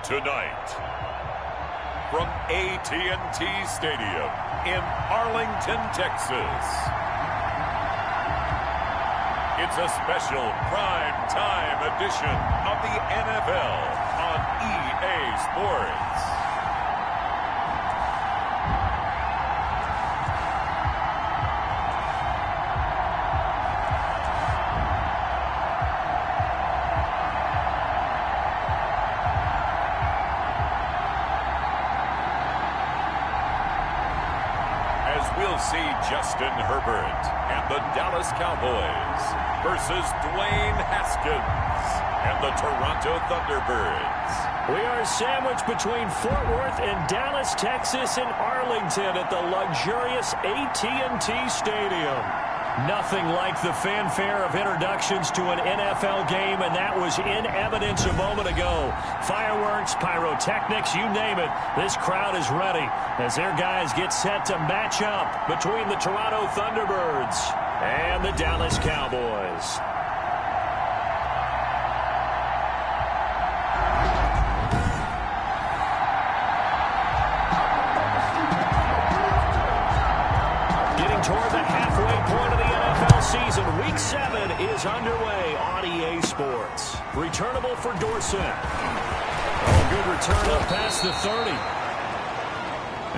Tonight, from AT&T Stadium in Arlington, Texas, it's a special prime time edition of the NFL on EA Sports. We'll see Justin Herbert and the Dallas Cowboys versus Dwayne Haskins and the Toronto Thunderbirds. We are sandwiched between Fort Worth and Dallas, Texas, and Arlington at the luxurious AT&T Stadium. Nothing like the fanfare of introductions to an NFL game, and that was in evidence a moment ago. Fireworks, pyrotechnics, you name it. This crowd is ready as their guys get set to match up between the Toronto Thunderbirds and the Dallas Cowboys. Toward the halfway point of the NFL season, Week 7 is underway on EA Sports. Returnable for Dorsett. Oh, good return up past the 30.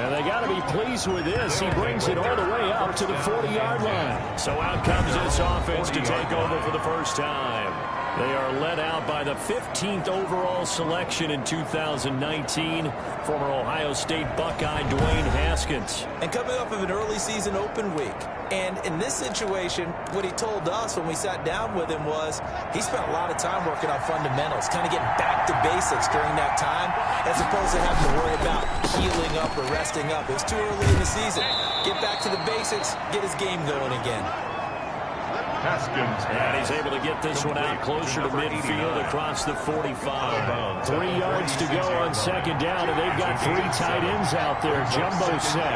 And they got to be pleased with this. He brings it all the way up to the 40-yard line. So out comes this offense to take over for the first time. They are led out by the 15th overall selection in 2019, former Ohio State Buckeye Dwayne Haskins. And coming off of an early season open week. And in this situation, what he told us when we sat down with him was he spent a lot of time working on fundamentals, kind of getting back to basics during that time, as opposed to having to worry about healing up or resting up. It was too early in the season. Get back to the basics, get his game going again. Haskins. And he's able to get this one out closer to midfield across the 45. 3 yards to go on second down, and they've got 3 tight ends out there. Jumbo set.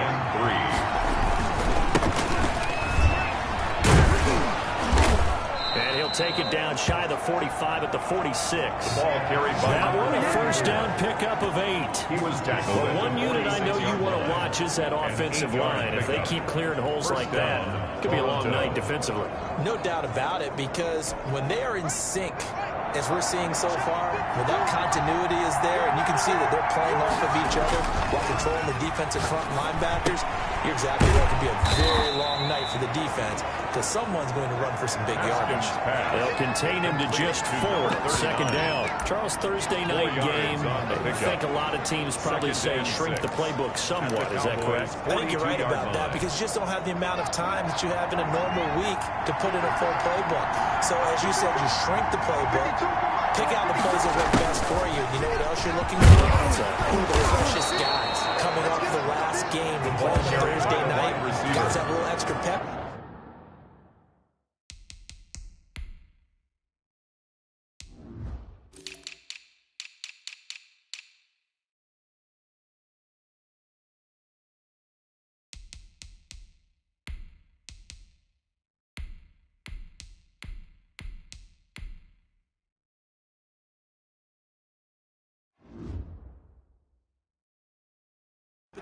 And he'll take it down shy of the 45 at the 46. That one a first down pickup of 8. He was tackled. But one unit I know you want to watch is that offensive line. If they keep clearing holes like that, it could be a long night defensively. No doubt about it, because when they are in sync, as we're seeing so far, when that continuity is there, and you can see that they're playing off of each other while controlling the defensive front linebackers, you're exactly right. It could be a very long night for the defense because someone's going to run for some big yardage. They'll contain him to just 4. Second down. Charles, Thursday night game. I think a lot of teams probably say shrink the playbook somewhat. Is that correct? I think you're right about that because you just don't have the amount of time that you have in a normal week to put in a full playbook. So as you said, you shrink the playbook, pick out the plays that work best for you. You know what else you're looking for? The freshest guys coming off the last game and playing Thursday night. Guys have a little extra pep.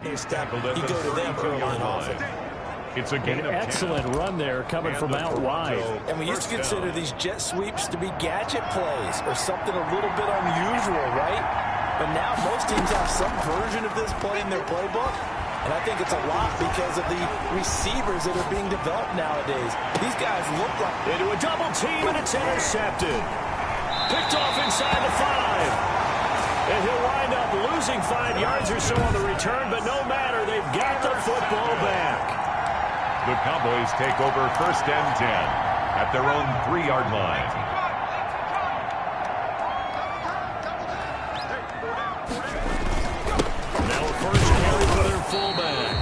You go to them early and often. It's a gain of 10. Excellent run there coming from out wide. And we used to consider these jet sweeps to be gadget plays or something a little bit unusual, right? But now most teams have some version of this play in their playbook. And I think it's a lot because of the receivers that are being developed nowadays. These guys look like... Into a double team, and it's intercepted. Picked off inside the 5. And he'll wind up losing 5 yards or so on the return, but no matter, they've got the football back. The Cowboys take over 1st and 10 at their own 3-yard line. Now a first carry for their fullback.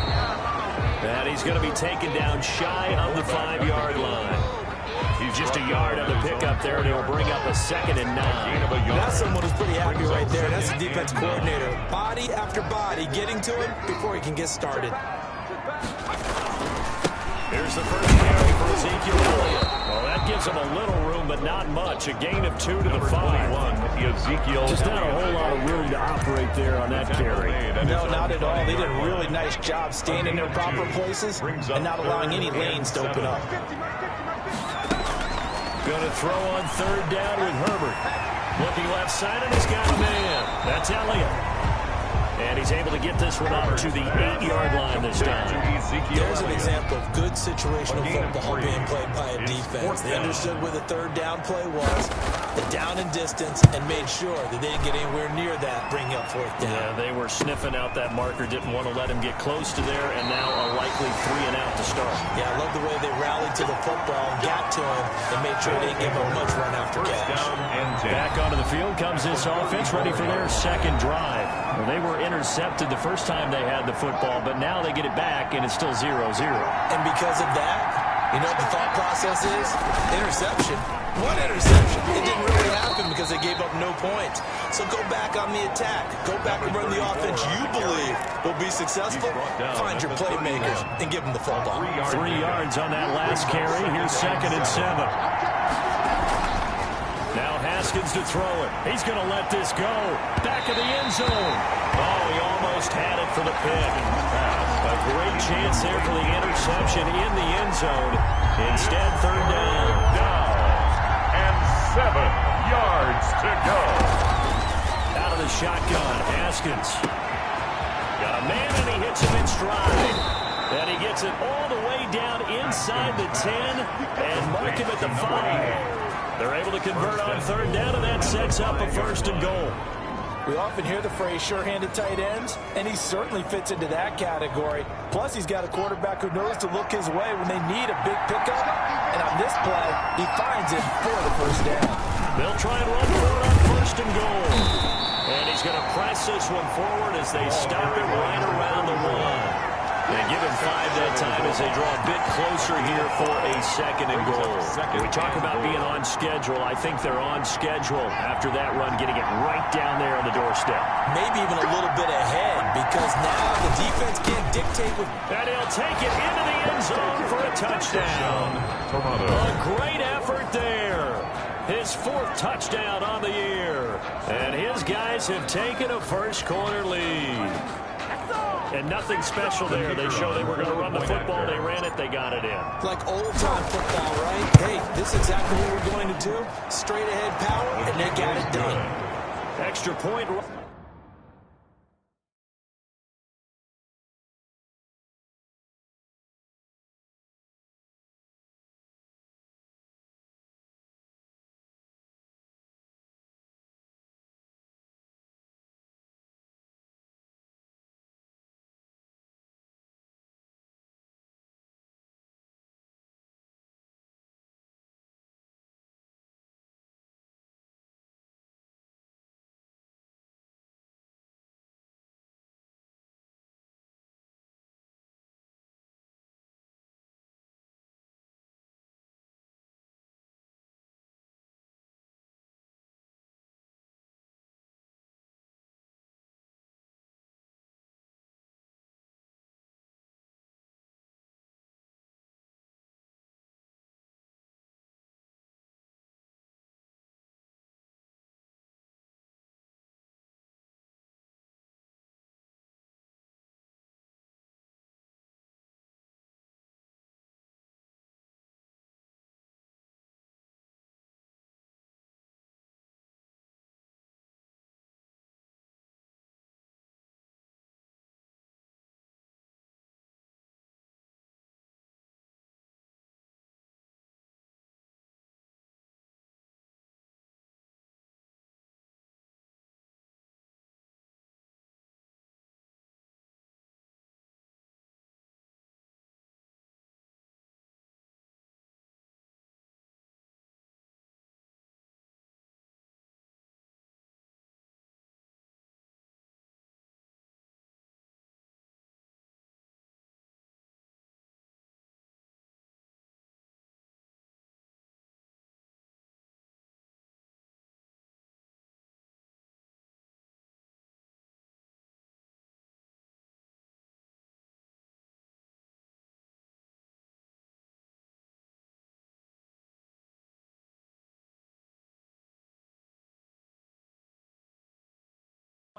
And he's going to be taken down shy of the 5-yard line. He's just a yard on the pickup there, and he'll bring up a 2nd and 9. That's someone who's pretty happy right there. That's the defense coordinator. Body after body getting to him before he can get started. Here's the first carry for his Ezekiel Elliott. Well, that gives him a little room, but not much. A gain of 2 to the 5. Ezekiel Just not a whole lot of room to operate there on that carry. No, not at all. They did a really nice job staying in their proper places and not allowing any lanes to open up. Going to throw on 3rd down with Herbert. Looking left side, and he's got a man. That's Elliott. And he's able to get this one up to the 8-yard line this time. There's an example of good situational football being played by a defense. They understood where the 3rd down play was, the down and distance, and made sure that they didn't get anywhere near that, bring up 4th down. Yeah, they were sniffing out that marker, didn't want to let him get close to there, and now a likely 3 and out to start. Yeah, I love the way they rallied to the football and got to him and made sure they didn't give him much run after catch. Back onto the field comes this offense, ready for their 2nd drive. Well, they were intercepted the first time they had the football, but now they get it back, and it's still 0-0. And because of that, you know what the thought process is? Interception. What interception? It didn't really happen because they gave up no points. So go back on the attack. Go back and run the offense you believe will be successful. Find your playmakers and give them the football. 3 yards on that last carry. Here's 2nd and 7. Now Haskins to throw it. He's going to let this go. Back of the end zone. Oh, he almost had it for the pick. A great chance there for the interception in the end zone. Instead, 3rd down. And 7 yards to go. Out of the shotgun, Haskins. Got a man, and he hits him in stride. And he gets it all the way down inside the 10 and mark him at the 5. They're able to convert on 3rd down, and that sets up a 1st and goal. We often hear the phrase sure-handed tight ends, and he certainly fits into that category. Plus, he's got a quarterback who knows to look his way when they need a big pickup. And on this play, he finds it for the 1st down. They'll try and run for it on 1st and goal. And he's going to press this one forward as they stop it right around the 1. They give him 5 that time as they draw a bit closer here for a 2nd and goal. When we talk about being on schedule, I think they're on schedule after that run, getting it right down there on the doorstep. Maybe even a little bit ahead because now the defense can't dictate with... And he'll take it into the end zone for a touchdown. A great effort there. His 4th touchdown on the year. And his guys have taken a first-quarter lead. And nothing special there. They showed they were going to run the football. They ran it. They got it in. Like old-time football, right? Hey, this is exactly what we're going to do. Straight-ahead power, and they got it done. Extra point.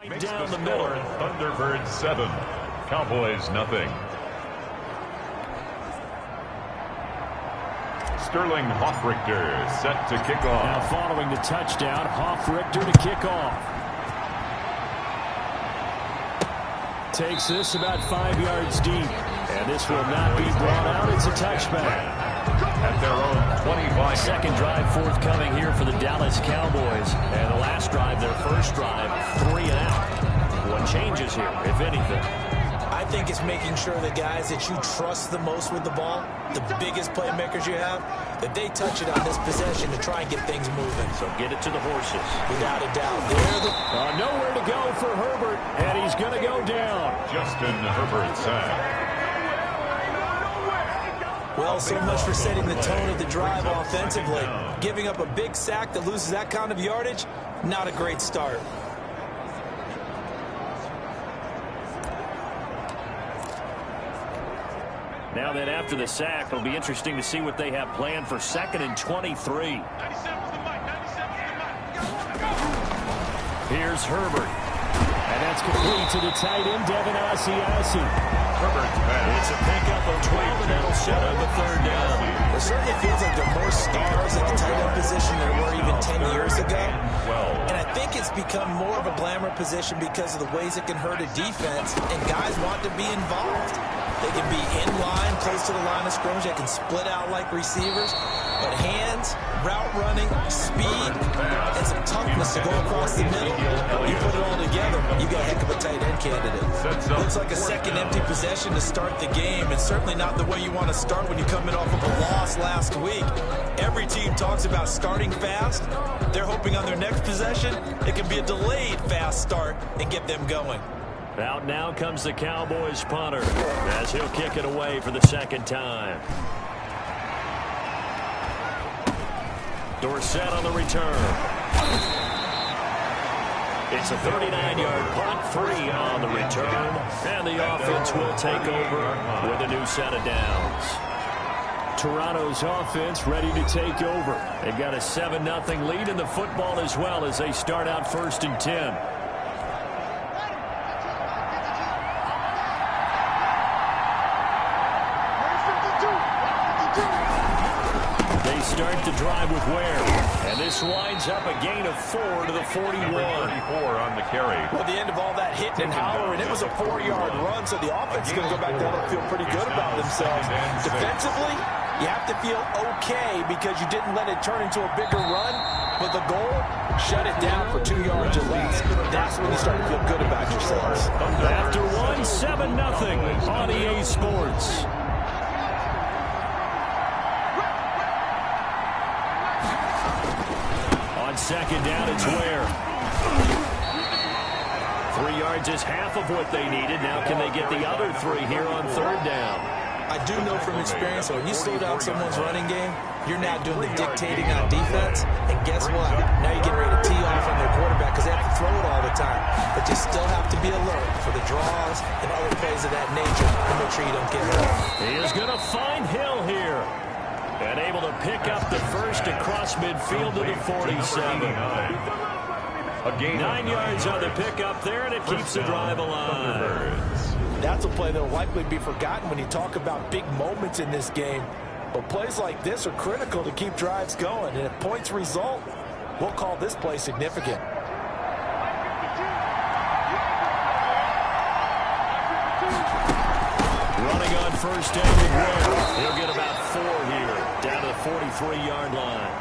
Down the middle. Thunderbirds 7, Cowboys nothing. Sterling Hoffrichter set to kick off. Now following the touchdown, Hoffrichter to kick off. Takes this about 5 yards deep. And this will not be brought out. It's a touchback. At their own 25. Second drive forthcoming here for the Dallas Cowboys. And the last drive, their first drive, 3 and out. What changes here, if anything? I think it's making sure the guys that you trust the most with the ball, the biggest playmakers you have, that they touch it on this possession to try and get things moving. So get it to the horses. Without a doubt. Nowhere to go for Herbert, and he's going to go down. Justin Herbert sack. Well, so much for setting the tone of the drive offensively. Giving up a big sack that loses that kind of yardage, not a great start. Now then, after the sack, it'll be interesting to see what they have planned for 2nd and 23. Here's Herbert. And that's complete to the tight end, Devin Asiasi. It's a pickup of 12, and that'll set up a 3rd down. It certainly feels like there are more stars at the tight end position than there were even 10 years ago. And I think it's become more of a glamour position because of the ways it can hurt a defense, and guys want to be involved. They can be in line, close to the line of scrimmage. They can split out like receivers. But hands, route running, speed, and some toughness to go across the middle, you put it all together, you got a heck of a tight end candidate. Looks like a second empty possession to start the game, and certainly not the way you want to start when you're coming off of a loss last week. Every team talks about starting fast. They're hoping on their next possession, it can be a delayed fast start and get them going. Out now comes the Cowboys punter as he'll kick it away for the 2nd time. Dorsett on the return. It's a 39-yard punt, 3 on the return, and the offense will take over with a new set of downs. Toronto's offense ready to take over. They've got a 7-0 lead in the football as well as they start out 1st and 10. Start the drive with Ware. And this winds up a gain of 4 to the 41. 34 on the carry. Well, at the end of all that hitting and hollering, it was a 4-yard run, so the offense is going to go back down and feel pretty good about themselves. Defensively, you have to feel okay because you didn't let it turn into a bigger run, but the goal, shut it down for 2 yards or less. That's when you start to feel good about yourselves. After 7-0 on EA Sports. Second down, it's Ware. 3 yards is half of what they needed. Now can they get the other 3 here on 3rd down? I do know from experience that when you slow down someone's running game, you're now doing the dictating on defense. And guess what? Now you're getting ready to tee off on their quarterback because they have to throw it all the time. But you still have to be alert for the draws and other plays of that nature to make sure you don't get hurt. He is going to find Hill here. And able to pick up the first across midfield to the 47. 9 yards on the pickup there, and it keeps the drive alive. That's a play that will likely be forgotten when you talk about big moments in this game. But plays like this are critical to keep drives going. And if points result, we'll call this play significant. Running on 1st down with Ware. He'll get about 4 here, down to the 43-yard line.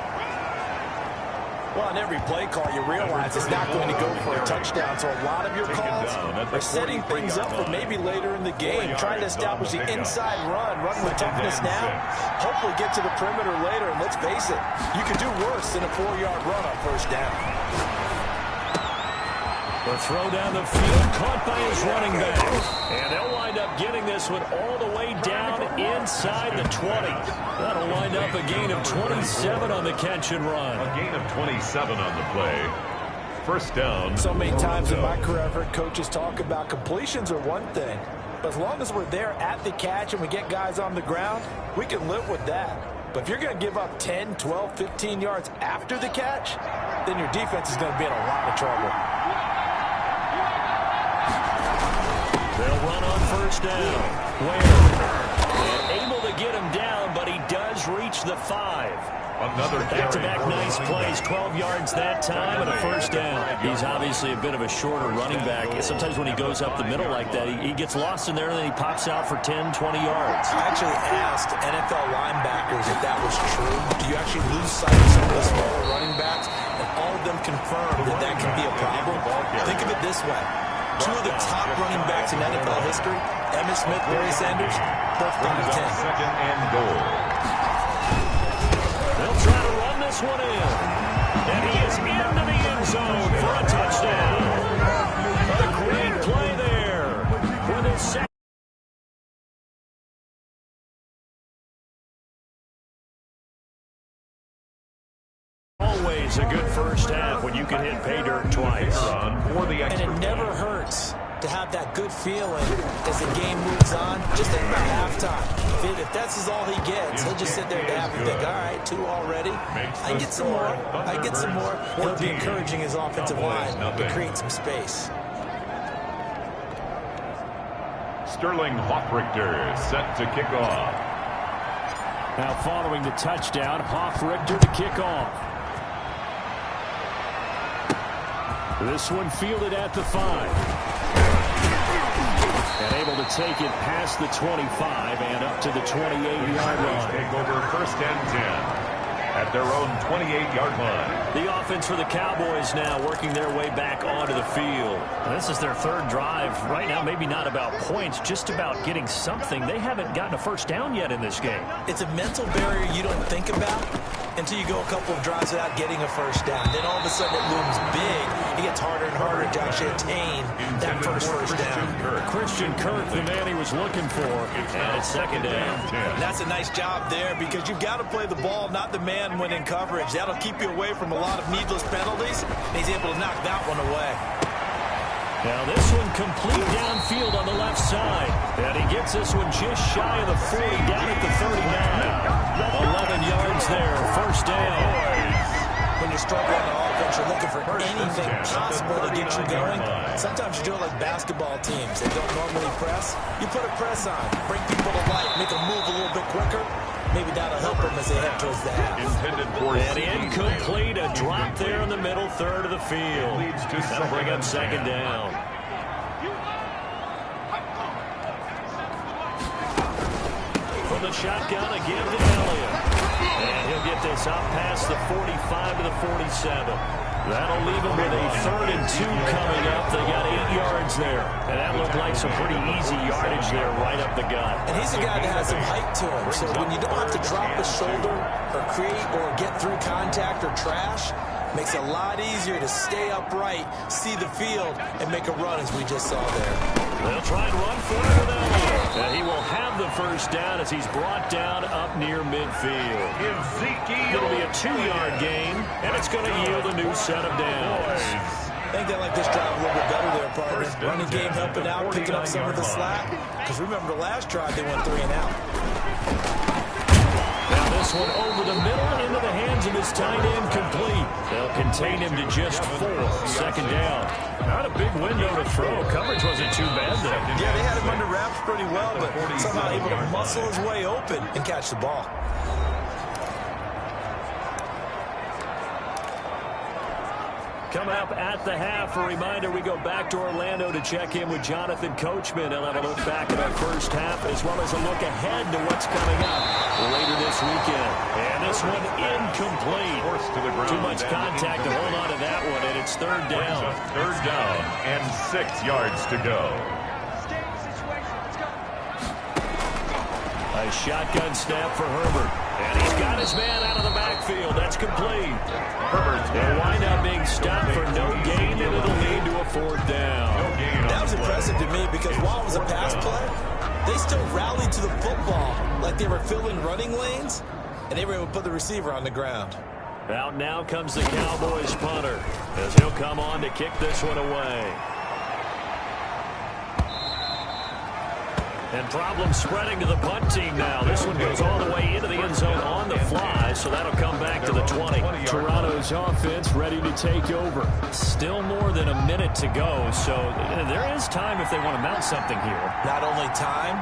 Well, on every play call, you realize it's not going to go for a touchdown. So a lot of your calls are setting things up for maybe later in the game, trying to establish the inside run with toughness now, hopefully get to the perimeter later. And let's face it, you could do worse than a 4-yard run on 1st down. The throw down the field, caught by his running back. And they'll wind up getting this one all the way down inside the 20. That'll wind up a gain of 27 on the catch and run. A gain of 27 on the play. 1st down. So many times in my career, I've heard coaches talk about completions are one thing. But as long as we're there at the catch and we get guys on the ground, we can live with that. But if you're going to give up 10, 12, 15 yards after the catch, then your defense is going to be in a lot of trouble. on first down. And able to get him down, but he does reach the 5. Another back-to-back nice plays, 12 yards that time and a first down. He's obviously a bit of a shorter running back. Sometimes when he goes up the middle like that, he gets lost in there and then he pops out for 10, 20 yards. I actually asked NFL linebackers if that was true. Do you actually lose sight of some of the smaller running backs? And all of them confirmed that that can be a problem. Think of it this way. Two of the top running backs in NFL history, Emmitt Smith, Barry Sanders, both gone to 10. Second and goal. They'll try to run this one in. And he is into the end zone for a touchdown. A great play there with his second. Always a good first half when you can hit pay dirt twice. And it never hurts to have that good feeling as the game moves on. Just think about halftime. If that's all he gets, he'll just sit there and have and think, all right, 2 already. I get some more. I get some more. He'll be encouraging his offensive line to create some space. Sterling Hoffrichter set to kick off. Now following the touchdown, Hoffrichter to kick off. This one fielded at the 5. And able to take it past the 25 and up to the 28-yard line. Take over first and 10 at their own 28-yard line. The offense for the Cowboys now working their way back onto the field. This is their third drive. Right now, maybe not about points, just about getting something. They haven't gotten a first down yet in this game. It's a mental barrier you don't think about until you go a couple of drives without getting a first down. Then all of a sudden it looms big. It gets harder and harder to actually attain that first down. Christian Kirk, the man he was looking for, and it's second down. And that's a nice job there because you've got to play the ball, not the man when in coverage. That'll keep you away from a lot of needless penalties. And he's able to knock that one away. Now this one complete downfield on the left side. And he gets this one just shy of the 40, down at the 39. 11 yards there, first down. When you're struggling on offense, you're looking for anything possible to get you going. Sometimes you do it like basketball teams. They don't normally press. You put a press on, bring people to life, make them move a little bit quicker. Maybe that'll help them as they head towards the half. And incomplete, a drop there in the middle third of the field. That'll bring up second down. From the shotgun again to Elliott. And he'll get this up past the 45 to the 47. That'll leave him with a 3rd and 2 coming up. They got 8 yards there. And that looked like some pretty easy yardage there right up the gut. And he's a guy that has some height to him. So when you don't have to drop a shoulder or create or get through contact or trash, makes it a lot easier to stay upright, see the field, and make a run as we just saw there. They'll try and run for it with Elliott. And he will have the first down as he's brought down up near midfield. It'll be a 2-yard gain, and it's going to yield a new set of downs. I think they like this drive a little bit better there, partner. Running game helping out, picking up some of the slack. Because remember, the last drive they went 3 and out. Now this one over the middle into the hands of his tight end complete. They'll contain him to just 4. Second down. Not a big window to throw. Coverage wasn't too bad there. Yeah, they had him under wraps pretty well, but somehow able to muscle his way open and catch the ball. Coming up at the half, a reminder, we go back to Orlando to check in with Jonathan Coachman. He'll have a look back at our first half as well as a look ahead to what's coming up later this weekend. And this one incomplete. Too much contact to hold on to that one, and it's 3rd down. 3rd down and 6 yards to go. A shotgun snap for Herbert. And he's got his man out of the backfield. That's complete. They'll wind up being stopped for no gain, and it'll lead to a 4th down. That was impressive to me because while it was a pass play, they still rallied to the football like they were filling running lanes, and they were able to put the receiver on the ground. Out now comes the Cowboys punter as he'll come on to kick this one away. And problems spreading to the punt team now. This one goes all the way into the end zone on the fly, so that'll come back to the the 20. Toronto's offense ready to take over. Still more than a minute to go, so there is time if they want to mount something here. Not only time,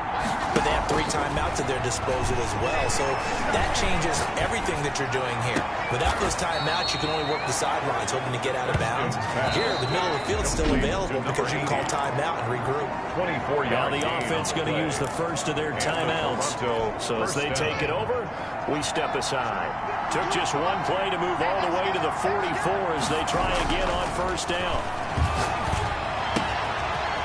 but they have 3 timeouts at their disposal as well, so that changes everything that you're doing here. Without those timeouts, you can only work the sidelines, hoping to get out of bounds. Here, the middle of the field's still available because you can call timeout and regroup. Now the offense going to use the first of their timeouts. So as they take it over, we step aside. Took just one play to move all the way to the 44 as they try again on first down.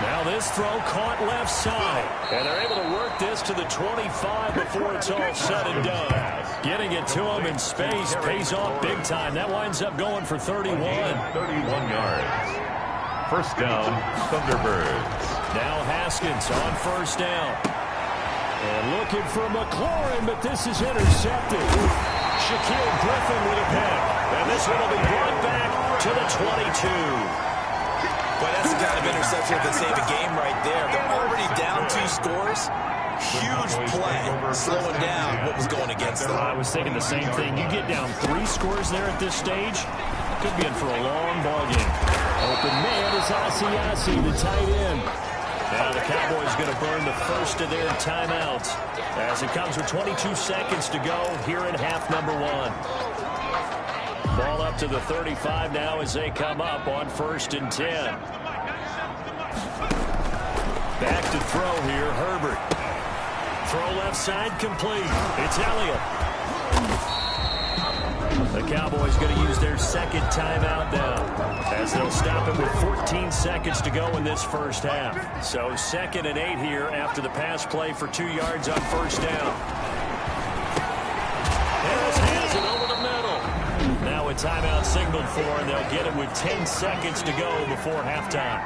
Now this throw caught left side. And they're able to work this to the 25 before it's all said and done. Getting it to him in space pays off big time. That winds up going for 31. 31 yards. First down, Thunderbirds. Now Haskins on first down. And looking for McLaurin, but this is intercepted. Shaquille Griffin with a pick. And this one will be brought back to the 22. Boy, that's the kind of interception that can save a game right there. They're already down 2 scores. Huge play, slowing down what was going against them. I was thinking the same thing. You get down 3 scores there at this stage, could be in for a long ball game. Open man is Asiasi, the tight end. Now the Cowboys going to burn the first of their timeouts as it comes with 22 seconds to go here in half number 1. Ball up to the 35 now as they come up on 1st and 10. Back to throw here, Herbert. Throw left side complete. It's Elliott. The Cowboys going to use their second timeout now as they'll stop it with 14 seconds to go in this first half. So 2nd and 8 here after the pass play for 2 yards on first down. Harris has it over the middle. Now a timeout signaled for, and they'll get it with 10 seconds to go before halftime.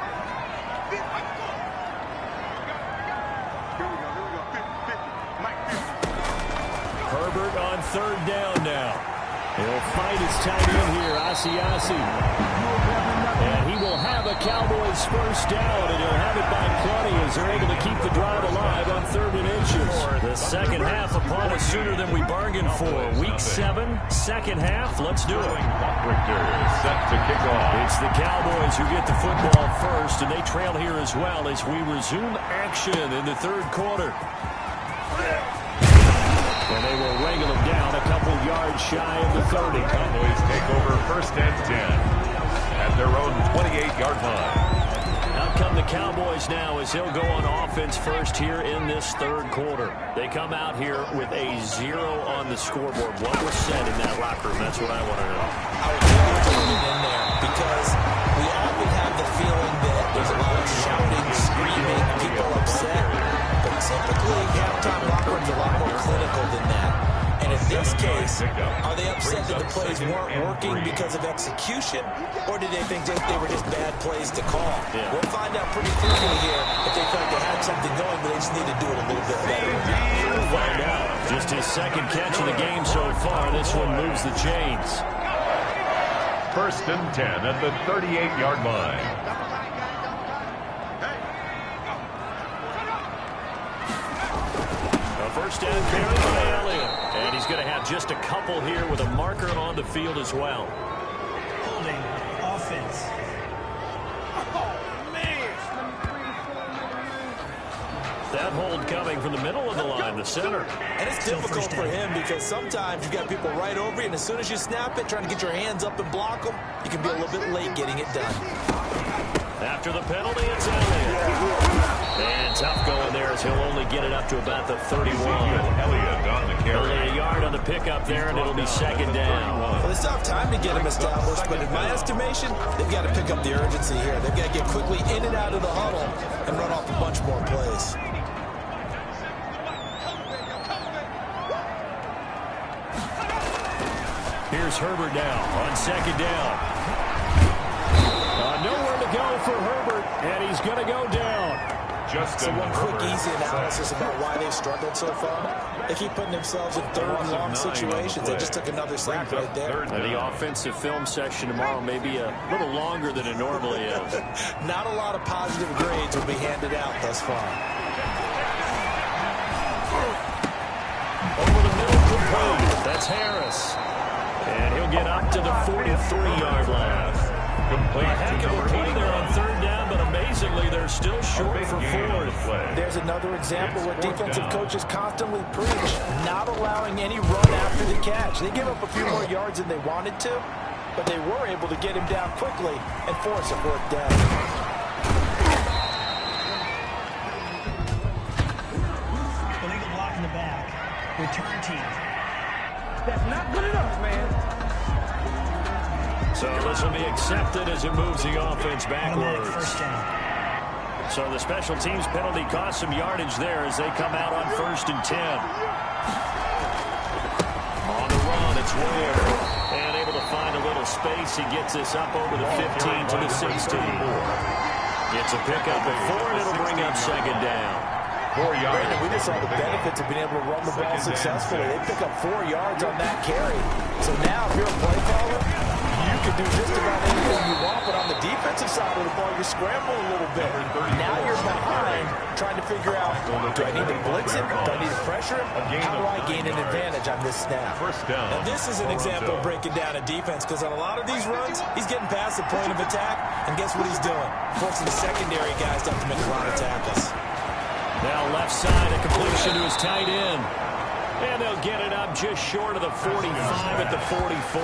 Herbert on 3rd down now. He'll fight his tight end here, Asiasi. And he will have a Cowboys first down, and he'll have it by plenty as they're able to keep the drive alive on 3rd and inches. The second half upon us sooner than we bargained for. Week 7, second half. Let's do it. Richter set to kick off. It's the Cowboys who get the football first, and they trail here as well as we resume action in the 3rd quarter. And they will wrangle them down a couple yards shy of the 30. Cowboys take over 1st and 10 at their own 28-yard line. Out come the Cowboys now as they'll go on offense first here in this 3rd quarter. They come out here with a 0 on the scoreboard. What was said in that locker room? That's what I want to know. I would think we're doing it in there because we often have the feeling that there's a lot of shouting, screaming, people upset. But typically, halftime locker rooms are a lot more clinical than that. And in this case, are they upset that the plays weren't working because of execution, or did they think they were just bad plays to call? Yeah. We'll find out pretty quickly here if they felt they had something going, but they just need to do it a little bit better. We'll find out. Just his 2nd catch of the game so far. This one moves the chains. 1st and 10 at the 38-yard line. First down carry by Elliott. And he's going to have just a couple here with a marker on the field as well. Holding offense. That hold coming from the middle of the line, the center. And it's difficult for him because sometimes you've got people right over you, and as soon as you snap it, trying to get your hands up and block them, you can be a little bit late getting it done. After the penalty, it's Elliott. And tough going there as he'll only get it up to about the 31. Elliott on the carry. Only a yard on the pickup there, and it'll be 2nd down. Well, they still have time to get him established, but in my estimation, they've got to pick up the urgency here. They've got to get quickly in and out of the huddle and run off a bunch more plays. Here's Herbert now on 2nd down. Nowhere to go for Herbert, and he's going to go down. So one quick, easy analysis about why they've struggled so far. They keep putting themselves in 3rd and long situations. They just took another sack right there. And the offensive film session tomorrow may be a little longer than it normally is. Not a lot of positive grades will be handed out thus far. Over the middle complete. That's Harris. And he'll get up to the 43-yard line. Complete A heck to of a number play 8. there on third down, but amazingly, they're still short for fourth. There's another example what defensive coaches constantly preach, not allowing any run after the catch. They give up a few more yards than they wanted to, but they were able to get him down quickly and force a fourth down. Illegal block in the back. Return team. That's not good enough, man. So this will be accepted as it moves the offense Automatic backwards. first down. So the special teams penalty cost some yardage there as they come out on 1st and 10. On the run, it's Ware. And able to find a little space. He gets this up over the 15 to the 16. It's a pickup of 4, and it'll bring up second down. 4 yards. Brandon, we just saw the benefits of being able to run the ball successfully. They pick up 4 yards on that carry. So now if you're a play caller, you can do just about anything you want, but on the defensive side of the ball, you scramble a little bit. Now you're behind, trying to figure out, do I need to blitz him? Do I need to pressure him? How do I gain an advantage on this snap? First down. Now, this is an example of breaking down a defense, because on a lot of these runs, he's getting past the point of attack, and guess what he's doing? Forcing the secondary guys to have to make a lot of tackles. Now left side, a completion to his tight end. And they'll get it up just short of the 45 at the 44.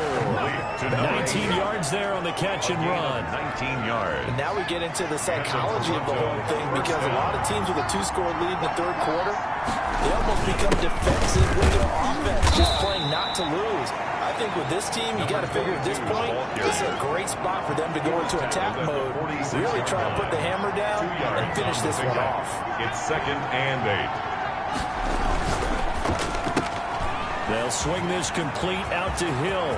19 yards there on the catch and run. 19 yards. And now we get into the psychology of the whole thing, because a lot of teams with a 2-score lead in the third quarter, they almost become defensive with their offense, just playing not to lose. I think with this team, you got to figure at this point, this is a great spot for them to go into attack mode, really try to put the hammer down and finish this one off. It's 2nd and 8. They'll swing this complete out to Hill.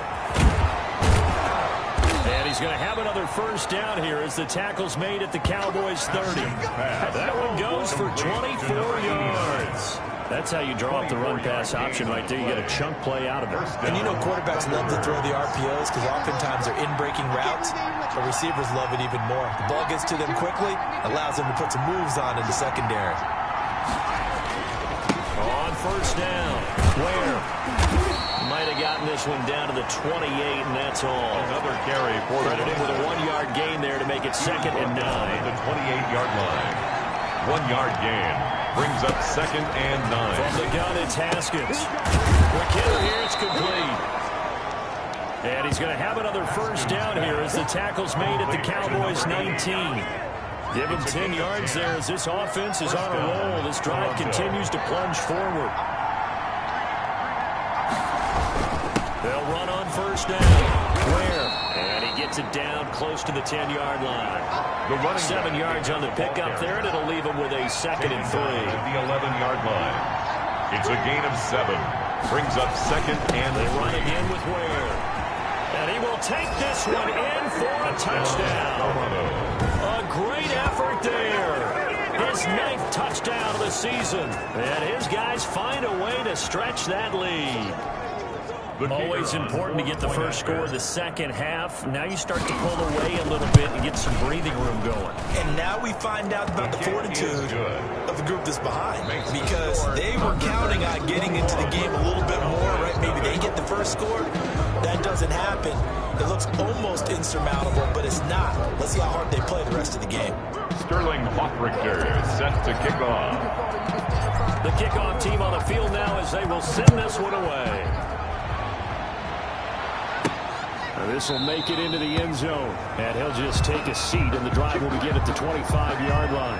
And he's going to have another first down here as the tackle's made at the Cowboys' 30. That one goes for 24 yards. That's how you draw up the run-pass option right there. You get a chunk play out of it. And you know quarterbacks love to throw the RPOs because oftentimes they're in-breaking routes, but receivers love it even more. The ball gets to them quickly, allows them to put some moves on in the secondary. On first down, Ware might have gotten this one down to the 28, and that's all. Another carry for the Credited with a 1-yard gain there to make it 2nd and 9. The 28-yard line. 1-yard gain brings up 2nd and 9. From the gun, it's Haskins. McKinnon here, it's complete. And he's going to have another first down here as the tackle's made at the Cowboys' 19. Give him 10 yards there as this offense is on a roll. This drive continues to plunge forward. They'll run on first down. Ware. And he gets it down close to the 10-yard line. 7 yards on the pickup there, and it'll leave him with a 2nd and 3. At the 11-yard line. It's a gain of 7. Brings up 2nd and 3. They run again with Ware. And he will take this one in for a touchdown. A great effort there. His 9th touchdown of the season. And his guys find a way to stretch that lead. Always important to get the first score of the second half. Now you start to pull away a little bit and get some breathing room going. And now we find out about the fortitude of the group that's behind, because they were counting on getting into the game a little bit more, right? Maybe they get the first score. That doesn't happen. It looks almost insurmountable, but it's not. Let's see how hard they play the rest of the game. Sterling Hoffrichter set to kick off. The kickoff team on the field now as they will send this one away. This will make it into the end zone. And he'll just take a seat, and the drive will begin at the 25-yard line.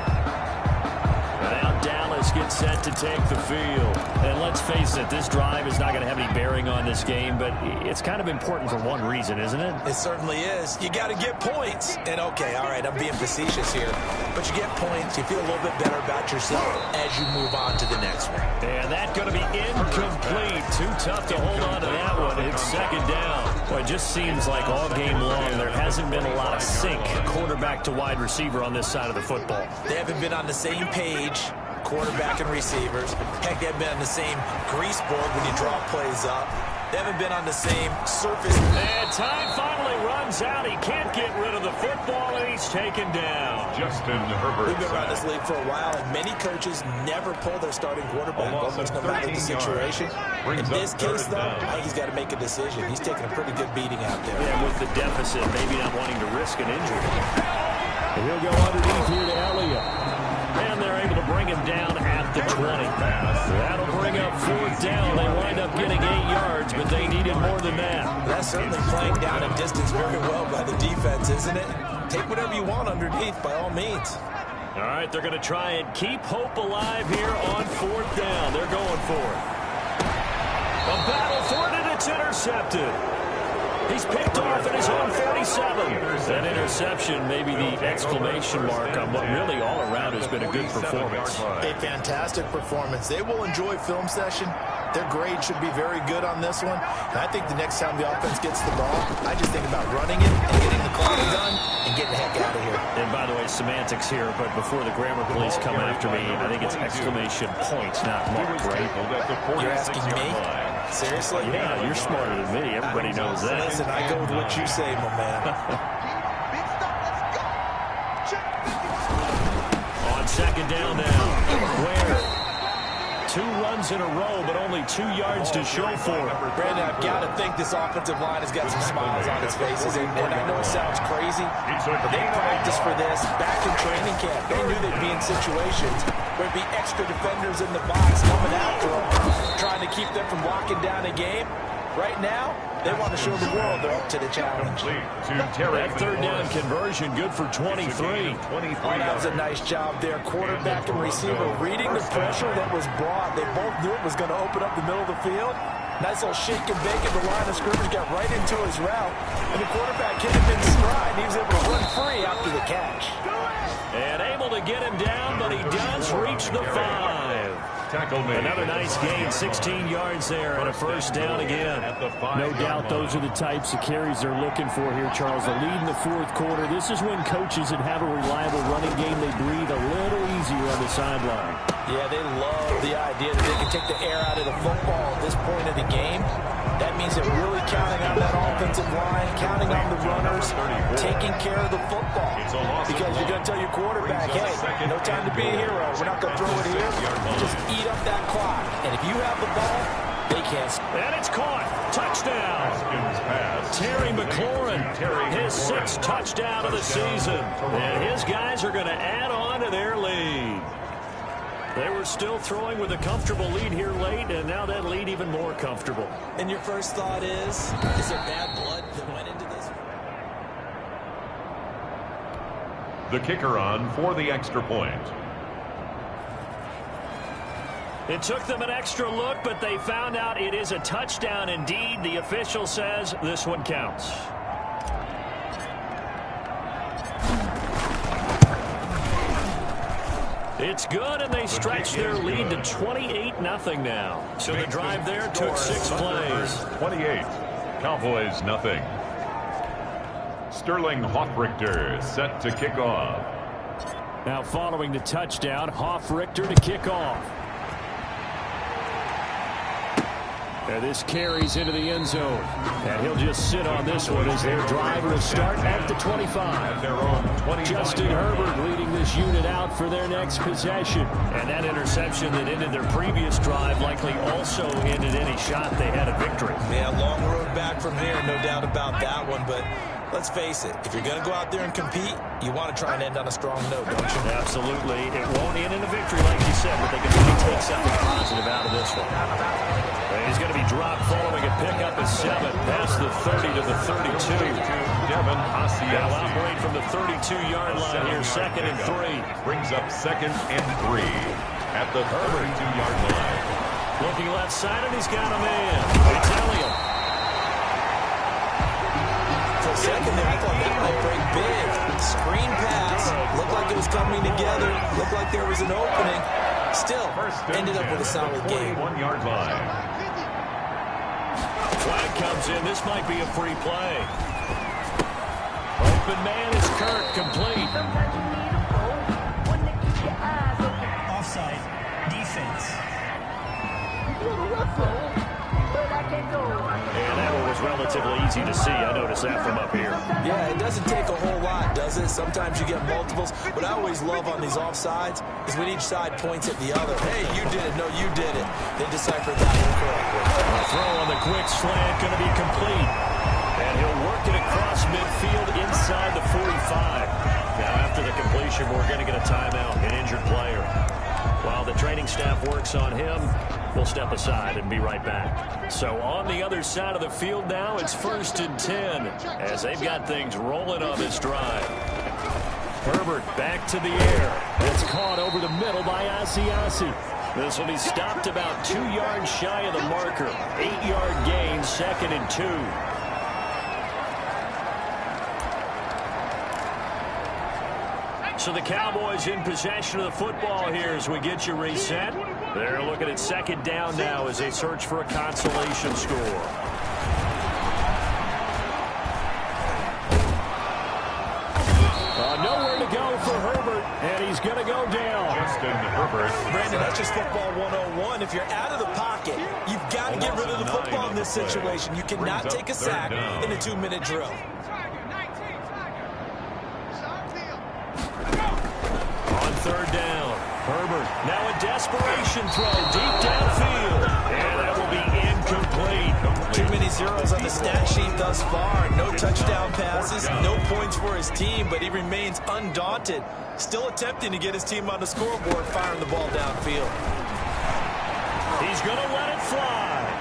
And now Dallas gets set to take the field. And let's face it, this drive is not going to have any bearing on this game, but it's kind of important for one reason, isn't it? It certainly is. You got to get points. And okay, all right, I'm being facetious here, but you get points, you feel a little bit better about yourself as you move on to the next one. And that's going to be incomplete. Too tough to hold on to that one. It's 2nd down. Well, it just seems like all game long there hasn't been a lot of sync quarterback to wide receiver on this side of the football. They haven't been on the same page, quarterback and receivers. Heck, they haven't been on the same grease board when you draw plays up. They haven't been on the same surface. And time finally runs out. He can't get rid of the football, and he's taken down. Justin Herbert. We've been around this league for a while, and many coaches never pull their starting quarterback, almost no matter the situation. In this case, though, I think he's got to make a decision. He's taking a pretty good beating out there. Yeah, with the deficit, maybe not wanting to risk an injury. And he'll go underneath here to Elliott. And they're able to bring him down at the 20. That'll bring up 4th down. They wind up getting 8 yards, but they needed more than that. That's certainly playing down in distance very well by the defense, isn't it? Take whatever you want underneath, by all means. All right, they're going to try and keep hope alive here on 4th down. They're going for it. A battle for it, and it's intercepted. He's picked off at his own 47. That interception, maybe the exclamation mark on what really all around has been a good performance. A fantastic performance. They will enjoy film session. Their grade should be very good on this one. And I think the next time the offense gets the ball, I just think about running it and getting the clock done and getting the heck out of here. And by the way, semantics here, but before the grammar police come after me, I think it's exclamation point, not mark, right? You're asking me? Seriously? Yeah, you're smarter than me. Everybody knows that. Listen, I go with what you say, my man. On 2nd down now. Where? 2 runs in a row, but only 2 yards to show for it. Brandon, I've got to think this offensive line has got some smiles on its faces. And I know it sounds crazy, but they practiced for this back in training camp. They knew they'd be in situations where there'd be extra defenders in the box coming after them, trying to keep them from locking down a game. Right now, they want to show the world they're up to the challenge. That 3rd down conversion, good for 23. Oh, that was a nice job there. Quarterback and receiver reading the pressure that was brought. They both knew it was going to open up the middle of the field. Nice little shake and bake at the line of scrimmage, got right into his route. And the quarterback hit him in stride. He was able to run free after the catch. And able to get him down, but he does reach the 5. Another nice gain, 16 yards there, and a 1st down again. No doubt those are the types of carries they're looking for here, Charles. The lead in the 4th quarter. This is when coaches that have a reliable running game, they breathe a little easier on the sideline. Yeah, they love the idea that they can take the air out of the football at this point of the game. That means they're really counting on that offensive line, counting on the runners, taking care of the football. Because you're going to tell your quarterback, hey, no time to be a hero. We're not going to throw it here. Just eat up that clock. And if you have the ball, they can't. And it's caught. Touchdown. Terry McLaurin, his 6th touchdown of the season. And his guys are going to add on to their lead. They were still throwing with a comfortable lead here late, and now that lead even more comfortable. And your first thought is there bad blood that went into this? The kicker on for the extra point. It took them an extra look, but they found out it is a touchdown indeed. The official says this one counts. It's good, and they stretch their lead to 28-0 now. So the drive there took 6 plays. 28, Cowboys nothing. Sterling Hoffrichter set to kick off. Now following the touchdown, Hoffrichter to kick off. And this carries into the end zone. And he'll just sit on this one as their drive will start at the 25. Their own 25. Justin Herbert leading this unit out for their next possession. And that interception that ended their previous drive likely also ended any shot they had a victory. Yeah, long road back from here, no doubt about that one. But let's face it, if you're going to go out there and compete, you want to try and end on a strong note, don't you? Absolutely. It won't end in a victory like you said, but they can really take something positive out of this one. He's going to be dropped following a pickup of 7 past the 30 to the 32. Devin They'll operate from the 32-yard line here, 2nd and 3. Brings up 2nd and 3 at the 32-yard line. Looking left side, and he's got a man. It's Elliott. For a second there, I thought that might break big. Screen pass. Looked like it was coming together. Looked like there was an opening. Still, ended up with a solid game. 1-yard line. Flag comes in. This might be a free play. Open man is Kirk, complete. Offside. Defense. And that one was relatively easy to see. I noticed that from up here. Yeah, it doesn't take a whole lot, does it? Sometimes you get multiples. What I always love on these offsides is when each side points at the other. Hey, you did it. No, you did it. They decipher that one correctly. quick slant going to be complete. And he'll work it across midfield inside the 45. Now, after the completion, we're going to get a timeout, an injured player. While the training staff works on him, we'll step aside and be right back. So on the other side of the field now, it's 1st and 10 as they've got things rolling on this drive. Herbert back to the air. It's caught over the middle by Asiasi. This will be stopped about 2 yards shy of the marker. 8-yard gain, 2nd and 2. So the Cowboys in possession of the football here as we get you reset. They're looking at 2nd down now as they search for a consolation score. Nowhere to go for Herbert, and he's going to go down. Justin Herbert. Brandon, that's just football 101. If you're out of the pocket, you've got to get rid of the football in this situation. You cannot take a sack in a 2-minute drill. On 3rd down, Herbert now a desperation throw deep downfield, and that will be incomplete. Too many zeros on the stat sheet thus far. No touchdown passes, no points for his team, but he remains undaunted. Still attempting to get his team on the scoreboard, firing the ball downfield. He's going to let it fly.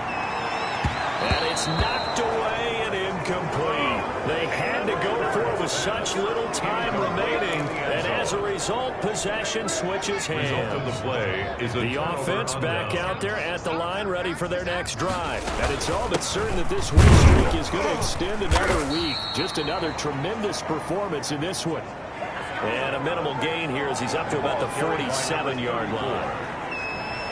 And it's knocked away and incomplete. They had to go for it with such little time remaining, and as a result, possession switches hands. Result of the play is a the offense back out there at the line, ready for their next drive. And it's all but certain that this win streak is going to extend another week. Just another tremendous performance in this one. And a minimal gain here as he's up to about the 47-yard line.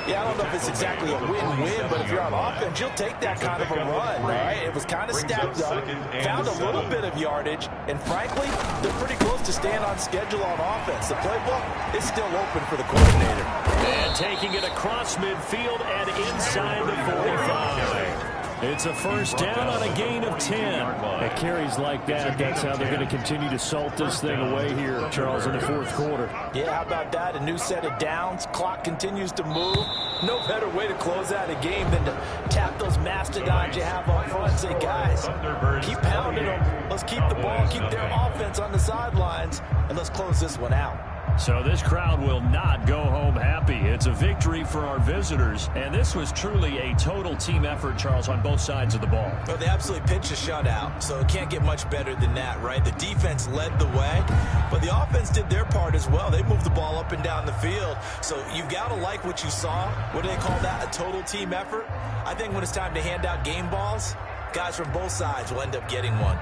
Yeah, I don't know if it's exactly a win-win, but if you're on offense, you'll take that kind of a run, right? It was kind of stacked up, found a little bit of yardage, and frankly, they're pretty close to staying on schedule on offense. The playbook is still open for the coordinator. And taking it across midfield and inside the 45. It's a 1st down on a gain of 10. At carries like that, that's how they're going to continue to salt this thing away here, Charles, in the 4th quarter. Yeah, how about that? A new set of downs. Clock continues to move. No better way to close out a game than to tap those mastodons you have up front and say, guys, keep pounding them. Let's keep the ball, keep their offense on the sidelines, and let's close this one out. So this crowd will not go home happy. It's a victory for our visitors, and this was truly a total team effort, Charles, on both sides of the ball. Well, they absolutely pitched a shutout, so it can't get much better than that, right? The defense led the way, but the offense did their part as well. They moved the ball up and down the field, so you've got to like what you saw. What do they call that, a total team effort? I think when it's time to hand out game balls, guys from both sides will end up getting one.